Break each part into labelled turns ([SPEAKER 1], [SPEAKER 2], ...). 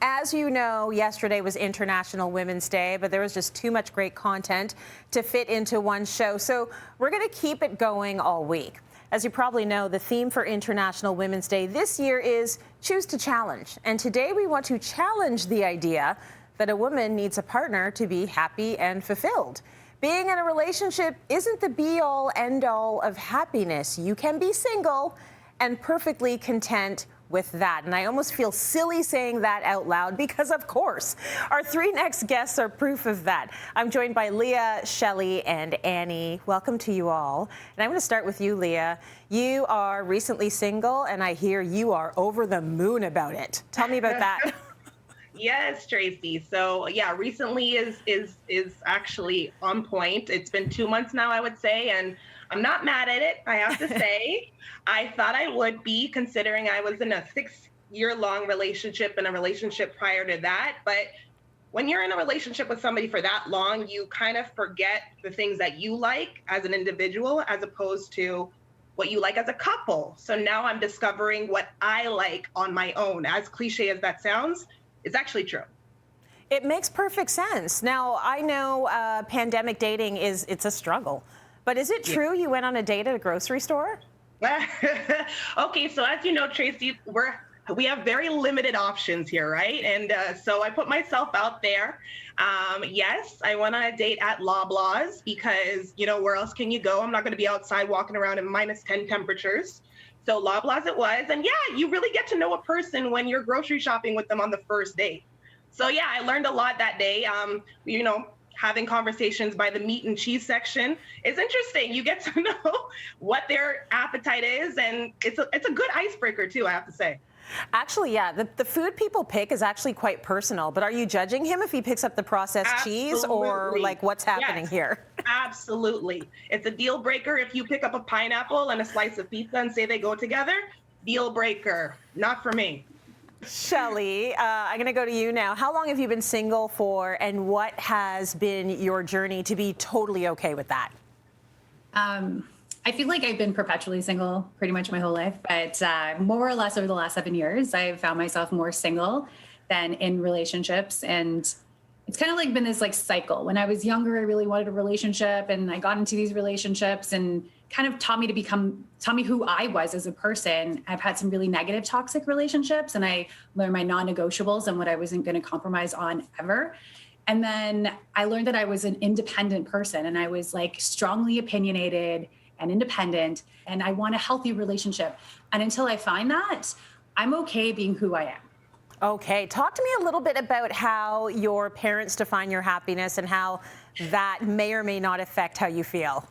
[SPEAKER 1] As you know, yesterday was International Women's Day, but there was just too much great content to fit into one show. So we're going to keep it going all week. As you probably know, the theme for International Women's Day this year is Choose to Challenge. And today we want to challenge the idea that a woman needs a partner to be happy and fulfilled. Being in a relationship isn't the be-all, end-all of happiness. You can be single and perfectly content with that. And I almost feel silly saying that out loud because, of course, our three next guests are proof of that. I'm joined by Leah, Shelley, and Annie. Welcome to you all. And I'm going to start with you, Leah. You are recently single, and I hear you are over the moon about it. Tell me about that.
[SPEAKER 2] Yes, Tracy. So yeah, recently is actually on point. It's been 2 months now, I would say, and I'm not mad at it, I have to say. I thought I would be, considering I was in a 6-year-long relationship and a relationship prior to that. But when you're in a relationship with somebody for that long, you kind of forget the things that you like as an individual, as opposed to what you like as a couple. So now I'm discovering what I like on my own. As cliche as that sounds, it's actually true.
[SPEAKER 1] It makes perfect sense. Now, I know pandemic dating it's a struggle, but is it true you went on a date at a grocery store?
[SPEAKER 2] Okay, so as you know, Tracy, we have very limited options here, right? And so I put myself out there. Yes, I went on a date at Loblaws because, you know, where else can you go? I'm not going to be outside walking around in -10 temperatures. So Loblaws it was. And yeah, you really get to know a person when you're grocery shopping with them on the first date. So yeah, I learned a lot that day. You know, having conversations by the meat and cheese section is interesting. You get to know what their appetite is, and it's a good icebreaker too, I have to say.
[SPEAKER 1] Actually, yeah, the food people pick is actually quite personal, but are you judging him if he picks up the processed cheese, or like what's happening here?
[SPEAKER 2] Absolutely. It's a deal breaker if you pick up a pineapple and a slice of pizza and say they go together. Deal breaker. Not for me.
[SPEAKER 1] Shelley, I'm going to go to you now. How long have you been single for, and what has been your journey to be totally okay with that?
[SPEAKER 3] I feel like I've been perpetually single pretty much my whole life, but more or less over the last 7 years, I've found myself more single than in relationships. And it's kind of like been this like cycle. When I was younger, I really wanted a relationship, and I got into these relationships and kind of taught me who I was as a person. I've had some really negative toxic relationships, and I learned my non-negotiables and what I wasn't going to compromise on ever. And then I learned that I was an independent person, and I was like strongly opinionated and independent, and I want a healthy relationship. And until I find that, I'm okay being who I am.
[SPEAKER 1] Okay, talk to me a little bit about how your parents define your happiness and how that may or may not affect how you feel.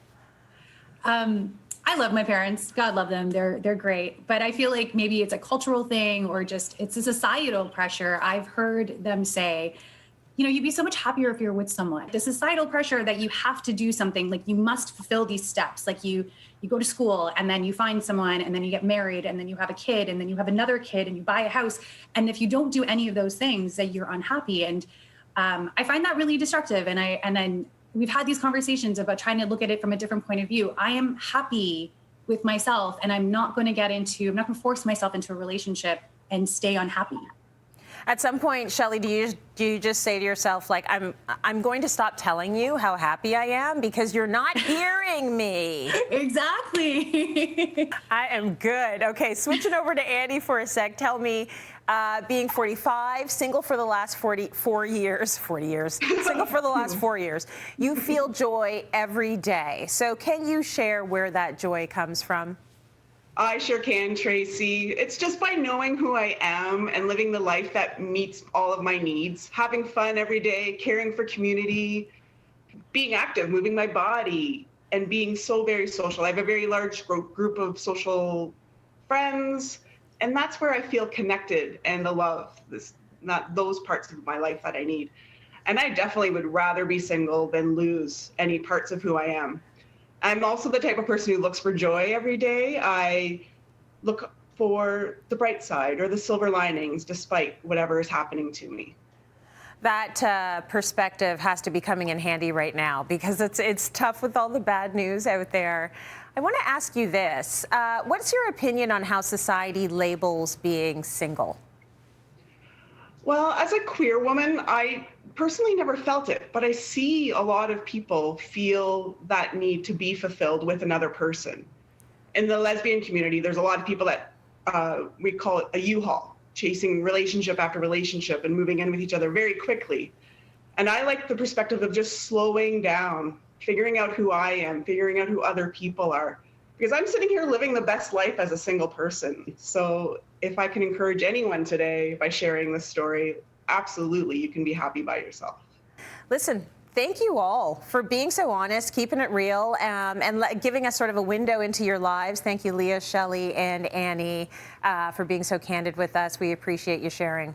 [SPEAKER 3] I love my parents. God love them. They're great. But I feel like maybe it's a cultural thing, or just it's a societal pressure. I've heard them say, you know, you'd be so much happier if you're with someone. The societal pressure that you have to do something, like you must fulfill these steps. Like you go to school, and then you find someone, and then you get married, and then you have a kid, and then you have another kid, and you buy a house. And if you don't do any of those things, that you're unhappy. And I find that really destructive. And then we've had these conversations about trying to look at it from a different point of view. I am happy with myself, and I'm not going to force myself into a relationship and stay unhappy.
[SPEAKER 1] At some point, Shelley, do you just say to yourself, like, I'm going to stop telling you how happy I am because you're not hearing me?
[SPEAKER 3] Exactly.
[SPEAKER 1] I am good. Okay, switching over to Annie for a sec. Tell me, being 45, single for the last 40 years, single for the last 4 years, you feel joy every day. So can you share where that joy comes from?
[SPEAKER 4] I sure can, Tracy. It's just by knowing who I am and living the life that meets all of my needs, having fun every day, caring for community, being active, moving my body, and being so very social. I have a very large group of social friends, and that's where I feel connected and the love, not those parts of my life that I need. And I definitely would rather be single than lose any parts of who I am. I'm also the type of person who looks for joy every day. I look for the bright side or the silver linings despite whatever is happening to me.
[SPEAKER 1] That perspective has to be coming in handy right now because it's tough with all the bad news out there. I want to ask you this. What's your opinion on how society labels being single?
[SPEAKER 4] Well, as a queer woman, I personally never felt it, but I see a lot of people feel that need to be fulfilled with another person. In the lesbian community, there's a lot of people that we call it a U-Haul, chasing relationship after relationship and moving in with each other very quickly. And I like the perspective of just slowing down, figuring out who I am, figuring out who other people are. Because I'm sitting here living the best life as a single person. So if I can encourage anyone today by sharing this story, absolutely, you can be happy by yourself.
[SPEAKER 1] Listen, thank you all for being so honest, keeping it real, and giving us sort of a window into your lives. Thank you, Leah, Shelley, and Annie, for being so candid with us. We appreciate you sharing.